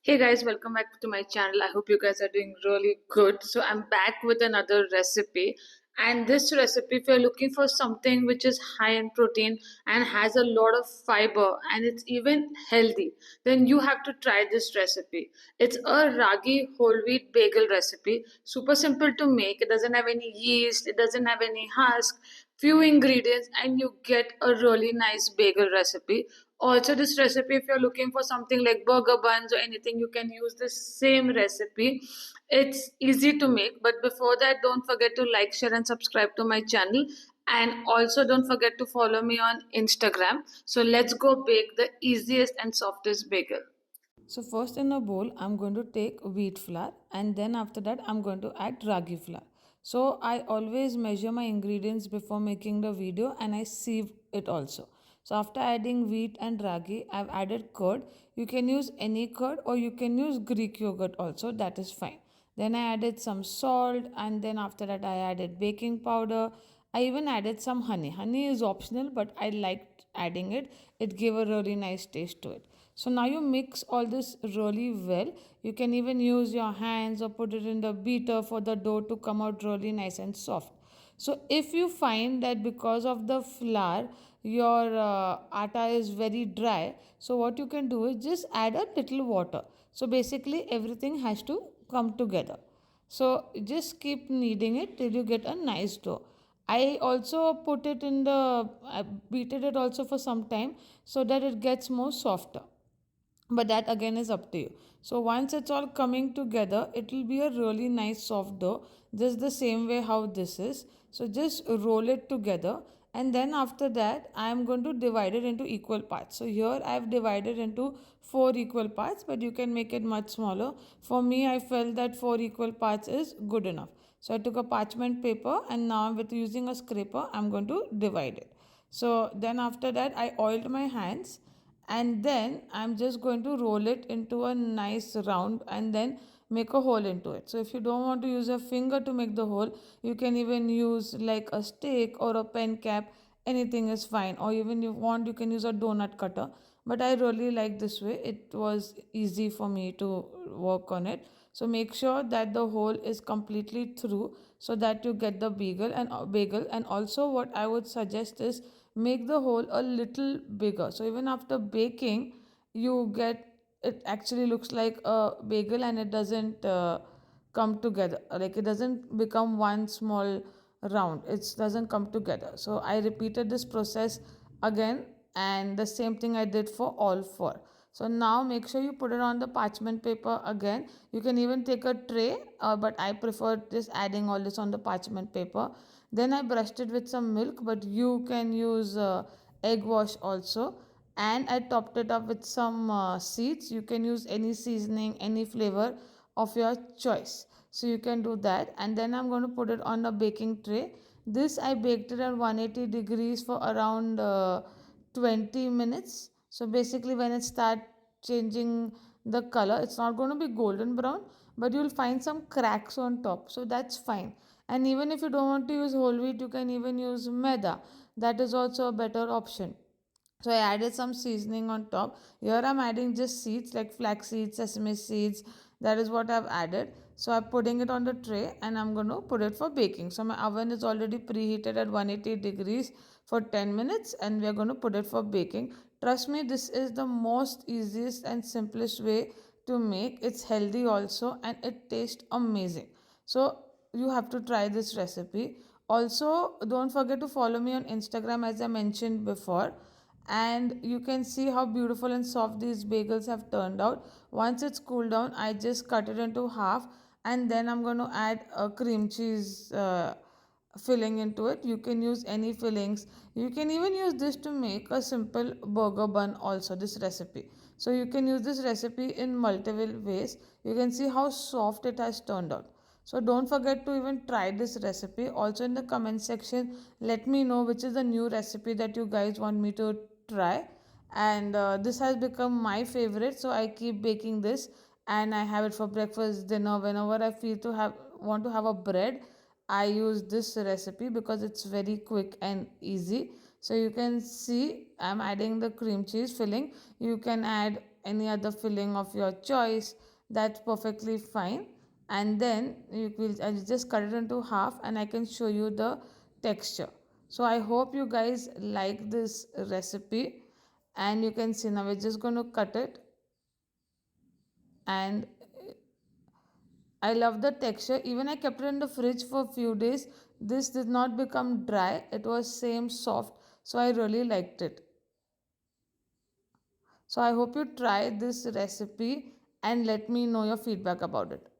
Hey guys, welcome back to my channel. I hope you guys are doing really good. So, I'm back with another recipe. And this recipe, if you're looking for something which is high in protein and has a lot of fiber and it's even healthy, then you have to try this recipe. It's a ragi whole wheat bagel recipe. Super simple to make. It doesn't have any yeast, it doesn't have any husk, few ingredients, and you get a really nice bagel recipe. Also, this recipe, if you're looking for something like burger buns or anything, you can use the same recipe. It's easy to make, but before that, don't forget to like, share, and subscribe to my channel. And also, don't forget to follow me on Instagram. So, let's go bake the easiest and softest bagel. So first in a bowl, I'm going to take wheat flour and then after that, I'm going to add ragi flour. So I always measure my ingredients before making the video and I sieve it also. So after adding wheat and ragi, I've added curd. You can use any curd or you can use Greek yogurt also, that is fine. Then I added some salt and then after that I added baking powder. I even added some honey. Honey is optional but I liked adding it. It gave a really nice taste to it. So now you mix all this really well. You can even use your hands or put it in the beater for the dough to come out really nice and soft. So if you find that because of the flour your atta is very dry, so what you can do is just add a little water. So basically everything has to come together. So just keep kneading it till you get a nice dough. I also put it in the I beated it also for some time so that it gets more softer, but that again is up to you. So once it's all coming together, it will be a really nice soft dough, just the same way how this is. So just roll it together, and then after that I am going to divide it into equal parts. So here I have divided into four equal parts, but you can make it much smaller. For me, I felt that four equal parts is good enough. So I took a parchment paper and now with using a scraper I'm going to divide it. So then after that I oiled my hands and then I'm just going to roll it into a nice round and then make a hole into it. So if you don't want to use a finger to make the hole, you can even use like a stick or a pen cap. Anything is fine, or even you want you can use a donut cutter, but I really like this way. It was easy for me to work on it. So make sure that the hole is completely through so that you get the bagel. And also what I would suggest is make the hole a little bigger. So even after baking, you get it actually looks like a bagel and it doesn't come together. Like it doesn't become one small round. It doesn't come together. So I repeated this process again and the same thing I did for all four. So now make sure you put it on the parchment paper again. You can even take a tray, but I prefer just adding all this on the parchment paper. Then I brushed it with some milk, but you can use egg wash also. And I topped it up with some seeds. You can use any seasoning, any flavor of your choice. So you can do that. And then I'm going to put it on a baking tray. This I baked it at 180 degrees for around 20 minutes. So basically when it start changing the color, it's not going to be golden brown, but you'll find some cracks on top. So that's fine. And even if you don't want to use whole wheat, you can even use maida. That is also a better option. So I added some seasoning on top. Here I'm adding just seeds like flax seeds, sesame seeds. That is what I've added. So I'm putting it on the tray and I'm going to put it for baking. So my oven is already preheated at 180 degrees for 10 minutes and we are going to put it for baking. Trust me, this is the most easiest and simplest way to make. It's healthy also and it tastes amazing. So you have to try this recipe. Also, don't forget to follow me on Instagram as I mentioned before, and you can see how beautiful and soft these bagels have turned out. Once it's cooled down, I just cut it into half and then I'm going to add a cream cheese filling into it. You can use any fillings. You can even use this to make a simple burger bun also, this recipe. So you can use this recipe in multiple ways. You can see how soft it has turned out. So don't forget to even try this recipe. Also in the comment section, let me know which is the new recipe that you guys want me to try. And this has become my favorite, so I keep baking this and I have it for breakfast, dinner, whenever I feel to have want to have a bread. I use this recipe because it's very quick and easy. So you can see I'm adding the cream cheese filling. You can add any other filling of your choice, that's perfectly fine. And then I'll just cut it into half and I can show you the texture. So I hope you guys like this recipe. And you can see now we're just going to cut it. And I love the texture. Even I kept it in the fridge for a few days. This did not become dry. It was same soft. So I really liked it. So I hope you try this recipe and let me know your feedback about it.